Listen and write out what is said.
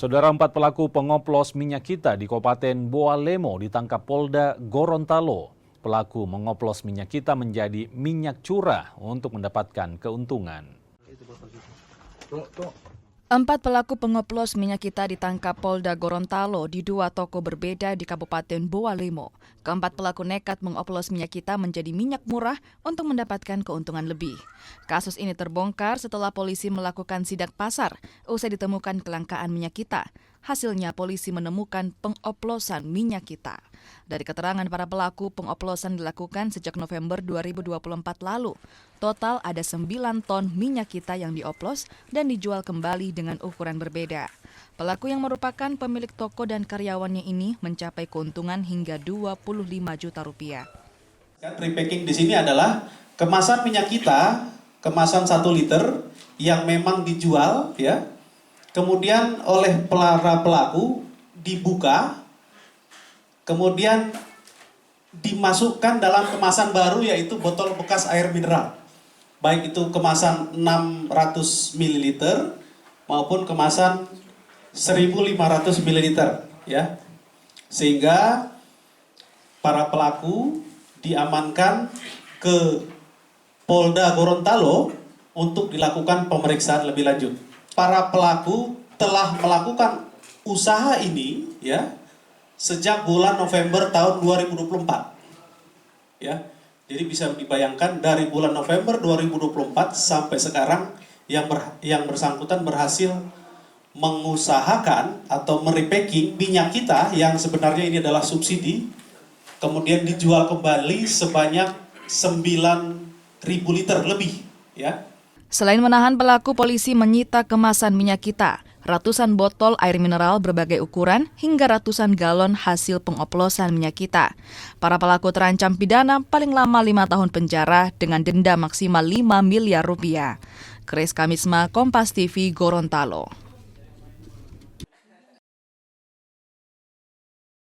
Saudara, 4 pelaku pengoplos minyak kita di Kabupaten Boalemo ditangkap Polda Gorontalo. Pelaku mengoplos minyak kita menjadi minyak curah untuk mendapatkan keuntungan. 4 pelaku pengoplos minyak kita ditangkap Polda Gorontalo di 2 toko berbeda di Kabupaten Boalemo. Keempat pelaku nekat mengoplos minyak kita menjadi minyak murah untuk mendapatkan keuntungan lebih. Kasus ini terbongkar setelah polisi melakukan sidak pasar usai ditemukan kelangkaan minyak kita. Hasilnya polisi menemukan pengoplosan minyak kita. Dari keterangan para pelaku, pengoplosan dilakukan sejak November 2024 lalu. Total ada 9 ton minyak kita yang dioplos dan dijual kembali dengan ukuran berbeda. Pelaku yang merupakan pemilik toko dan karyawannya ini mencapai keuntungan hingga 25 juta rupiah. Repacking di sini adalah kemasan minyak kita, kemasan 1 liter yang memang dijual, ya. Kemudian oleh para pelaku dibuka, kemudian dimasukkan dalam kemasan baru yaitu botol bekas air mineral. Baik itu kemasan 600 ml maupun kemasan 1500 ml, ya. Sehingga para pelaku diamankan ke Polda Gorontalo untuk dilakukan pemeriksaan lebih lanjut. Para pelaku telah melakukan usaha ini, ya, sejak bulan November tahun 2024. Ya. Jadi bisa dibayangkan dari bulan November 2024 sampai sekarang yang bersangkutan berhasil mengusahakan atau merepacking minyak kita yang sebenarnya ini adalah subsidi, kemudian dijual kembali sebanyak 9.000 liter lebih, ya. Selain menahan pelaku, polisi menyita kemasan minyak kita, ratusan botol air mineral berbagai ukuran, hingga ratusan galon hasil pengoplosan minyak kita. Para pelaku terancam pidana paling lama 5 tahun penjara dengan denda maksimal 5 miliar rupiah. Kris Kamisma, Kompas TV, Gorontalo.